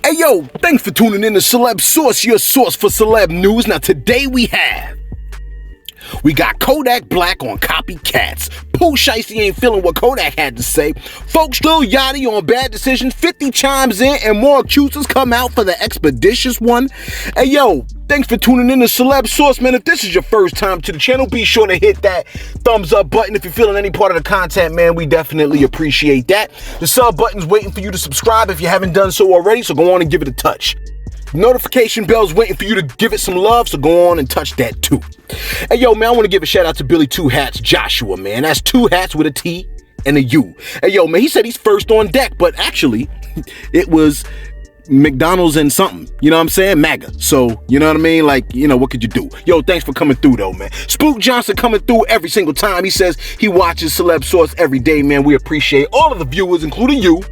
Hey yo, thanks for tuning in to Celebs Source, your source for celeb news. Now today we got Kodak Black on copycats. Pooh Shiesty ain't feeling what Kodak had to say. Folks Lil Yachty on bad decisions. 50 chimes in and more accusers come out for the expeditious one. Hey yo, thanks for tuning in to Celebs Source, man. If this is your first time to the channel, be sure to hit that thumbs up button. If you're feeling any part of the content, man, we definitely appreciate that. The sub button's waiting for you to subscribe if you haven't done so already, so go on and give it a touch. Notification bell's waiting for you to give it some love, so go on and touch that too. Hey yo, man, I want to give a shout out to Billy Two Hats Joshua, man. That's two hats with a T and a U. Hey yo, man, he said he's first on deck, but actually it was McDonald's and something, you know what I'm saying? MAGA. So, you know what I mean? Like, you know, what could you do? Yo, thanks for coming through though, man. Spook Johnson coming through every single time. He says he watches Celeb Source every day, man. We appreciate all of the viewers, including you,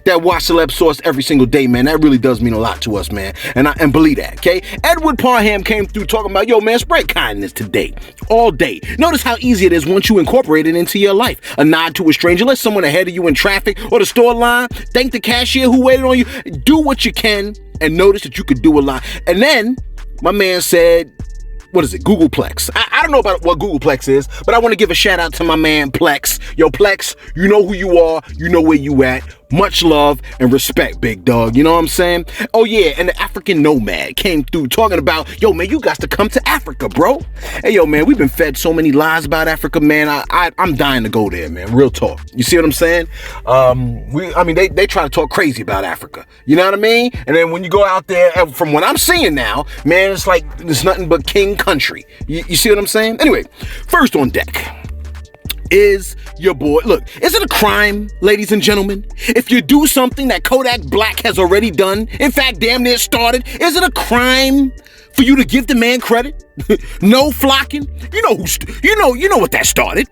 that watch Celeb Source every single day, man. That really does mean a lot to us, man. And believe that, okay? Edward Parham came through talking about, yo, man, spread kindness today, all day. Notice how easy it is once you incorporate it into your life. A nod to a stranger, let someone ahead of you in traffic or the store line, thank the cashier who waited on you. Do what you can and notice that you could do a lot. And then my man said, what is it? Googleplex. I don't know about what Googleplex is, but I want to give a shout out to my man Plex. Yo, Plex, you know who you are. You know where you at. Much love and respect, big dog. You know what I'm saying? Oh, yeah. And the African Nomad came through talking about, yo, man, you got to come to Africa, bro. Hey, yo, man, we've been fed so many lies about Africa, man. I'm dying to go there, man. Real talk. You see what I'm saying? They try to talk crazy about Africa. You know what I mean? And then when you go out there, from what I'm seeing now, man, it's like there's nothing but king country. You see what I'm saying? Anyway, first on deck is your boy. Look, is it a crime, ladies and gentlemen, if you do something that Kodak Black has already done? In fact, damn near started. Is it a crime for you to give the man credit? No flocking. You know what that started.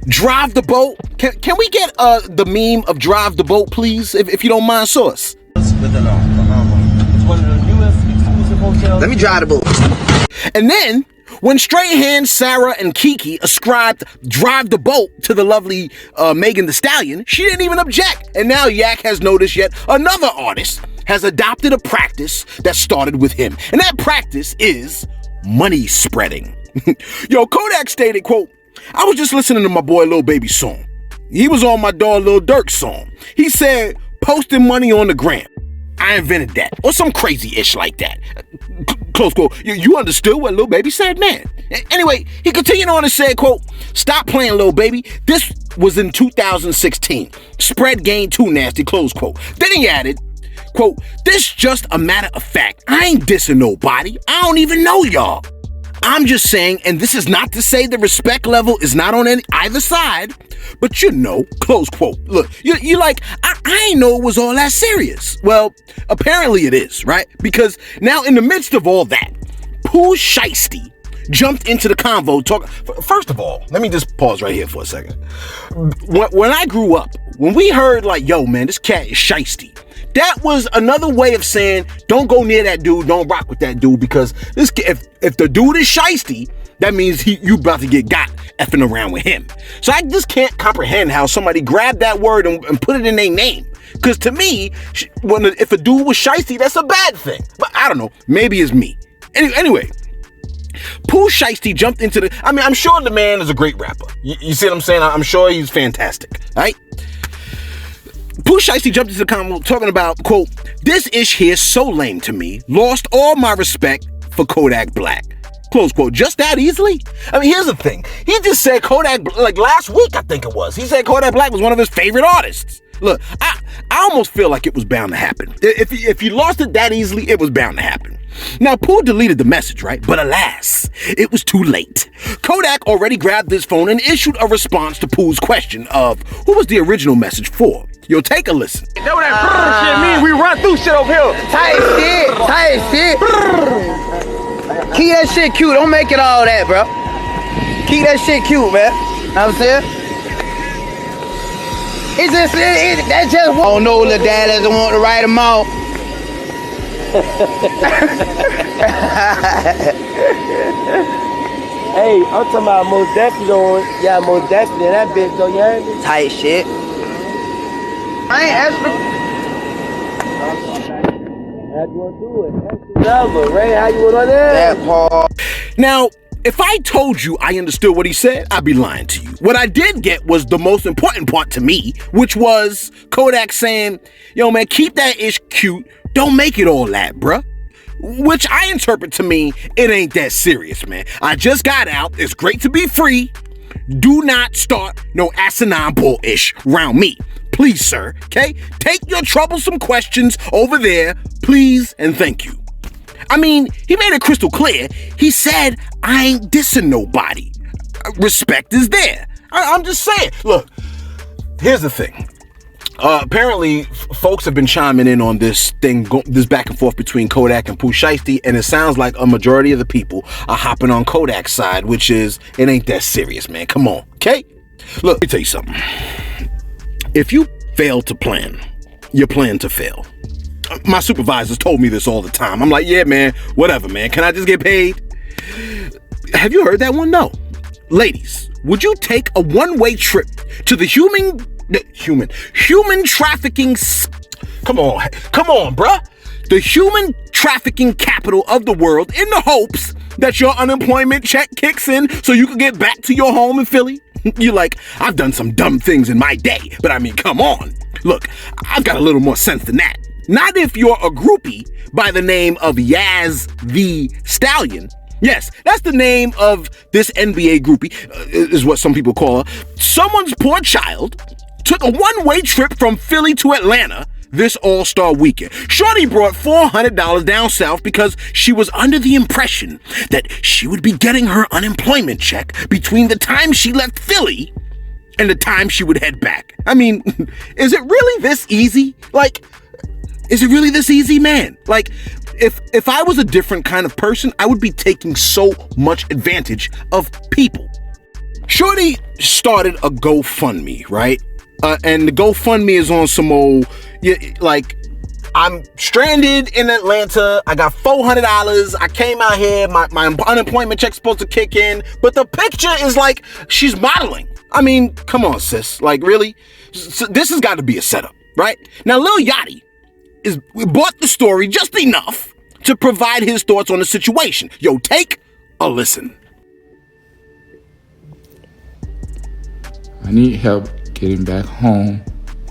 Drive the boat. Can we get the meme of drive the boat, please, if you don't mind, Source? It's one of the newest exclusive hotels. Let me drive the boat. And then when Strahan, Sarah, and Kiki ascribed Drive the Boat to the lovely Megan Thee Stallion, she didn't even object. And now Yak has noticed yet another artist has adopted a practice that started with him. And that practice is money spreading. Yo, Kodak stated, quote, I was just listening to my boy Lil Baby's song. He was on my dog Lil Durk's song. He said, posting money on the gram. I invented that. Or some crazy ish like that. Close quote. You understood what Lil Baby said, man. Anyway, he continued on and said, quote, stop playing, Lil Baby. This was in 2016. Spread game too nasty, close quote. Then he added, quote, this just a matter of fact. I ain't dissing nobody. I don't even know y'all. I'm just saying, and this is not to say the respect level is not on either side, but you know, close quote. Look, you're like, I ain't know it was all that serious. Well, apparently it is, right? Because now in the midst of all that, Pooh Shiesty jumped into the convo talking. First of all, let me just pause right here for a second. When I grew up, when we heard like, yo, man, this cat is shiesty, that was another way of saying, don't go near that dude, don't rock with that dude, because this if the dude is shiesty, that means you about to get got effing around with him. So I just can't comprehend how somebody grabbed that word and put it in their name. Because to me, if a dude was shiesty, that's a bad thing. But I don't know, maybe it's me. Anyway, Pooh Shiesty jumped into the, I'm sure the man is a great rapper. You see what I'm saying? I'm sure he's fantastic, right? Pooh Shiesty jumped into the comment talking about, quote, this ish here so lame to me, lost all my respect for Kodak Black. Close quote. Just that easily? Here's the thing. He just said Kodak, like last week, I think it was. He said Kodak Black was one of his favorite artists. Look, I almost feel like it was bound to happen. If you lost it that easily, it was bound to happen. Now, Pooh deleted the message, right? But alas, it was too late. Kodak already grabbed his phone and issued a response to Pooh's question of who was the original message for. Yo, take a listen. That's what that shit mean. We run through shit over here. Tight shit. Keep that shit cute. Don't make it all that, bro. Keep that shit cute, man. Know what I'm saying? That's just one. I don't know, little dad doesn't want to write them out. Hey, I'm talking about most definitely on. Yeah, most definitely. That bitch though, you heard me? Tight shit. I ain't asking. How you want to do it? That's the number, Ray. How you want on that? That part. Now, if I told you I understood what he said, I'd be lying to you. What I did get was the most important part to me, which was Kodak saying, yo, man, keep that ish cute. Don't make it all that, bruh. Which I interpret to mean it ain't that serious, man. I just got out. It's great to be free. Do not start no asinine bull-ish around me. Please, sir, okay? Take your troublesome questions over there, please and thank you. I mean, he made it crystal clear. He said, I ain't dissing nobody. Respect is there. I'm just saying. Look, here's the thing. Apparently, folks have been chiming in on this thing, this back and forth between Kodak and Pooh Shiesty, and it sounds like a majority of the people are hopping on Kodak's side, which is, it ain't that serious, man. Come on, okay? Look, let me tell you something. If you fail to plan, you plan to fail. My supervisors told me this all the time. I'm like, yeah, man, whatever, man. Can I just get paid? Have you heard that one? No. Ladies, would you take a one-way trip to the human trafficking? Come on, bruh. The human trafficking capital of the world in the hopes that your unemployment check kicks in so you can get back to your home in Philly? You're like, I've done some dumb things in my day, but I mean, come on. Look, I've got a little more sense than that. Not if you're a groupie by the name of Yaz the Stallion. Yes, that's the name of this NBA groupie, is what some people call her. Someone's poor child took a one-way trip from Philly to Atlanta this All-Star weekend. Shorty brought $400 down south because she was under the impression that she would be getting her unemployment check between the time she left Philly and the time she would head back. I mean, is it really this easy? Like, is it really this easy, man? Like, if I was a different kind of person, I would be taking so much advantage of people. Shorty started a GoFundMe, right? And the GoFundMe is on some old, like, I'm stranded in Atlanta. I got $400. I came out here. My unemployment check's supposed to kick in. But the picture is like she's modeling. I mean, come on, sis. Like, really? So this has got to be a setup, right? Now, Lil Yachty bought the story just enough to provide his thoughts on the situation. Yo, take a listen. I need help getting back home.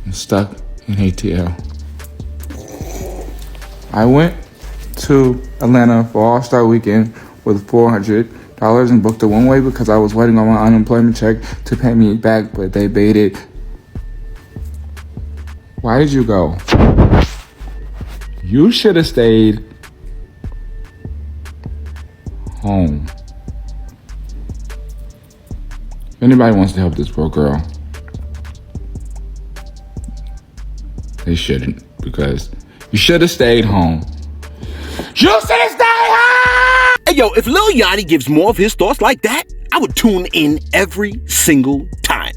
I'm stuck in ATL. I went to Atlanta for All-Star Weekend with $400 and booked a one-way because I was waiting on my unemployment check to pay me back, but they baited. Why did you go? You should have stayed home. If anybody wants to help this poor girl, they shouldn't, because you should have stayed home. You should have stayed home! Hey, yo, if Lil Yachty gives more of his thoughts like that, I would tune in every single time.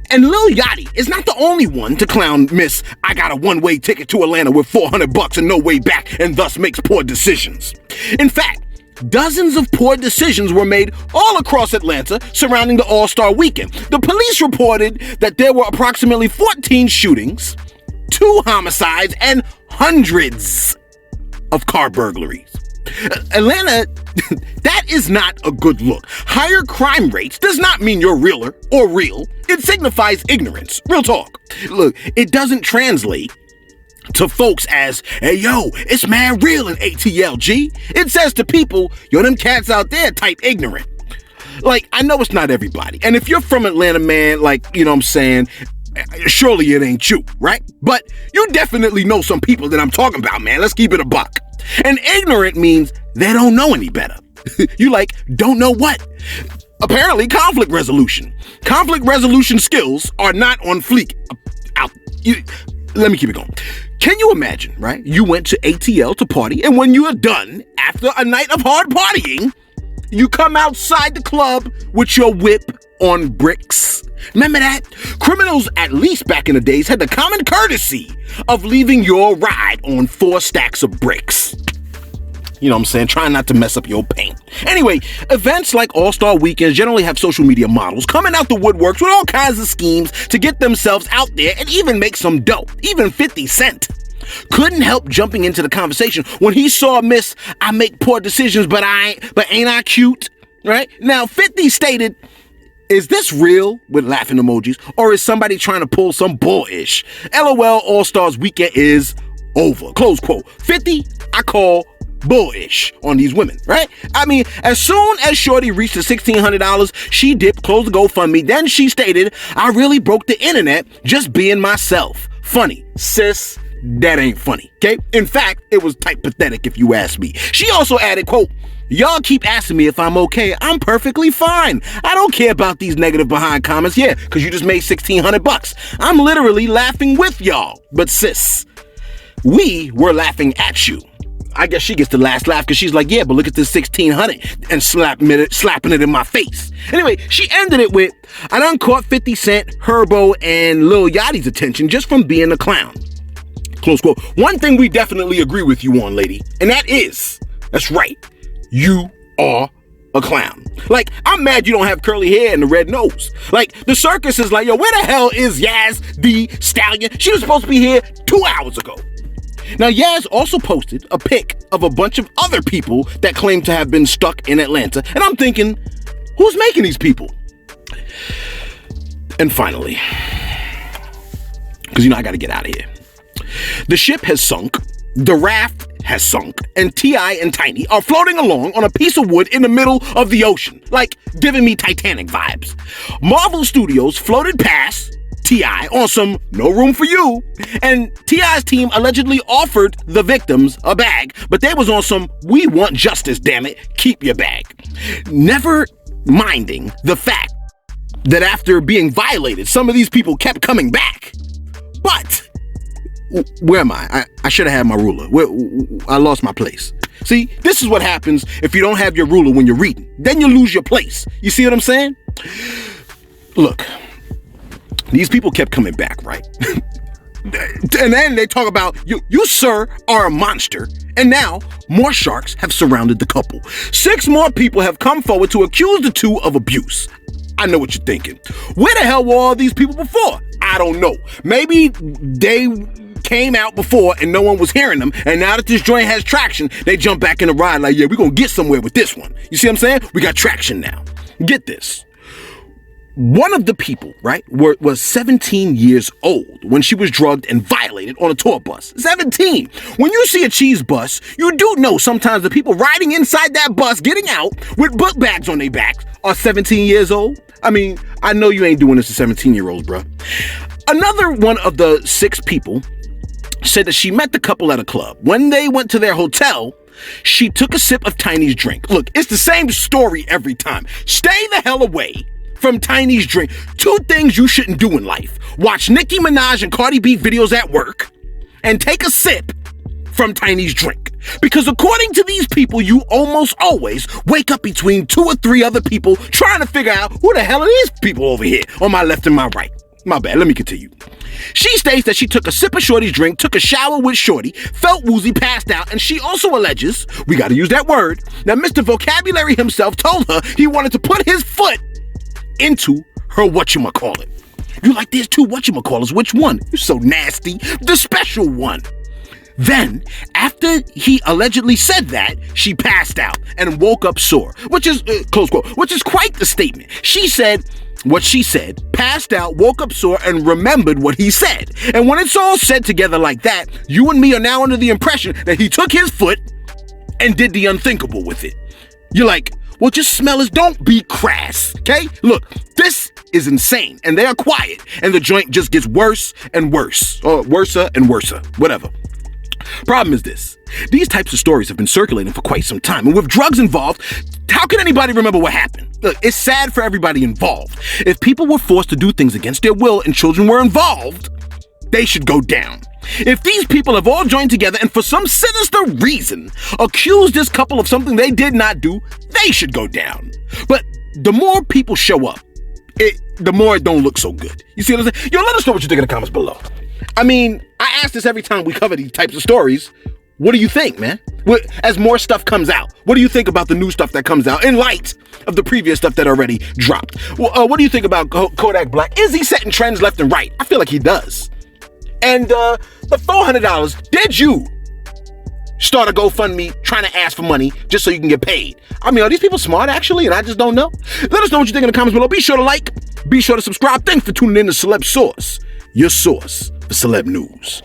And Lil Yachty is not the only one to clown Miss I got a one-way ticket to Atlanta with $400 and no way back, and thus makes poor decisions. In fact, dozens of poor decisions were made all across Atlanta surrounding the All-Star weekend. The police reported that there were approximately 14 shootings, 2 homicides, and hundreds of car burglaries. Atlanta, that is not a good look. Higher crime rates does not mean you're realer or real. It signifies ignorance. Real talk. Look, it doesn't translate to folks as, hey, yo, it's mad real in ATLG. It says to people, yo, them cats out there type ignorant. Like, I know it's not everybody. And if you're from Atlanta, man, like, you know what I'm saying, surely it ain't you, right? But you definitely know some people that I'm talking about, man. Let's keep it a buck. And ignorant means they don't know any better. You like, don't know what? Apparently, conflict resolution. Conflict resolution skills are not on fleek. Let me keep it going. Can you imagine, right? You went to ATL to party, and when you are done, after a night of hard partying, you come outside the club with your whip on bricks. Remember that? Criminals, at least back in the days, had the common courtesy of leaving your ride on 4 stacks of bricks. You know what I'm saying? Trying not to mess up your paint. Anyway, events like All-Star Weekends generally have social media models coming out the woodworks with all kinds of schemes to get themselves out there and even make some dough, even 50 cents. couldn't help jumping into the conversation when he saw Miss I make poor decisions, but ain't I cute? Right? Now, 50 stated, is this real? With laughing emojis, or is somebody trying to pull some bullish? LOL, All-Stars weekend is over. Close quote. 50, I call bullish on these women, right? I mean, as soon as Shorty reached the $1,600, she dipped, closed the GoFundMe. Then she stated, I really broke the internet just being myself. Funny. Sis, that ain't funny, okay? In fact, it was type pathetic if you ask me. She also added, quote, y'all keep asking me if I'm okay. I'm perfectly fine. I don't care about these negative behind comments. Yeah, because you just made $1,600. I'm literally laughing with y'all. But sis, we were laughing at you. I guess she gets the last laugh because she's like, yeah, but look at this 1,600 and slapping it in my face. Anyway, she ended it with, I done caught 50 Cent, Herbo, and Lil Yachty's attention just from being a clown. Close quote. One thing we definitely agree with you on, lady, and that's right, you are a clown. Like, I'm mad you don't have curly hair and a red nose. Like, the circus is like, yo, where the hell is Yaz the Stallion? She was supposed to be here 2 hours ago. Now, Yaz also posted a pic of a bunch of other people that claim to have been stuck in Atlanta. And I'm thinking, who's making these people? And finally, because, I got to get out of here. The ship has sunk, the raft has sunk, and T.I. and Tiny are floating along on a piece of wood in the middle of the ocean, like giving me Titanic vibes. Marvel Studios floated past T.I. on some no room for you, and T.I.'s team allegedly offered the victims a bag, but they was on some we want justice, damn it, keep your bag. Never minding the fact that after being violated, some of these people kept coming back. But where am I? I should have had my ruler. I lost my place. See, this is what happens if you don't have your ruler when you're reading. Then you lose your place. You see what I'm saying? Look, these people kept coming back, right? And then they talk about, you sir, are a monster. And now, more sharks have surrounded the couple. 6 more people have come forward to accuse the two of abuse. I know what you're thinking. Where the hell were all these people before? I don't know. Maybe they came out before and no one was hearing them, and now that this joint has traction, they jump back in the ride like, yeah, we're gonna get somewhere with this one. You see what I'm saying? We got traction now. Get this. One of the people, right, was 17 years old when she was drugged and violated on a tour bus. 17! When you see a cheese bus, you do know sometimes the people riding inside that bus getting out with book bags on their backs are 17 years old. I mean, I know you ain't doing this to 17-year-olds, bro. Another one of the 6 people said that she met the couple at a club. When they went to their hotel, she took a sip of Tiny's drink. Look, it's the same story every time. Stay the hell away from Tiny's drink. 2 things you shouldn't do in life. Watch Nicki Minaj and Cardi B videos at work and take a sip from Tiny's drink. Because according to these people, you almost always wake up between 2 or 3 other people trying to figure out who the hell are these people over here on my left and my right. My bad, let me continue. She states that she took a sip of Shorty's drink, took a shower with Shorty, felt woozy, passed out, and she also alleges, we gotta use that word, that Mr. Vocabulary himself told her he wanted to put his foot into her whatchamacallit. You like there's 2 whatchamacallits, which one? You're so nasty. The special one. Then, after he allegedly said that, she passed out and woke up sore, which is, close quote, which is quite the statement. She said what she said, passed out, woke up sore, and remembered what he said. And when it's all said together like that, you and me are now under the impression that he took his foot and did the unthinkable with it. You're like, well, just smell his, don't be crass, okay? Look, this is insane, and they are quiet, and the joint just gets worse and worse, or worser and worser, whatever. Problem is this. These types of stories have been circulating for quite some time, and with drugs involved, how can anybody remember what happened? Look, it's sad for everybody involved. If people were forced to do things against their will and children were involved, they should go down. If these people have all joined together and for some sinister reason accused this couple of something they did not do, they should go down. But the more people show up, the more it don't look so good. You see what I'm saying? Yo, let us know what you think in the comments below. I mean, I ask this every time we cover these types of stories. What do you think, man? As more stuff comes out, what do you think about the new stuff that comes out in light of the previous stuff that already dropped? What do you think about Kodak Black? Is he setting trends left and right? I feel like he does. And the $400, did you start a GoFundMe trying to ask for money just so you can get paid? I mean, are these people smart actually and I just don't know? Let us know what you think in the comments below. Be sure to like, be sure to subscribe. Thanks for tuning in to Celebs Source, your source for celeb news.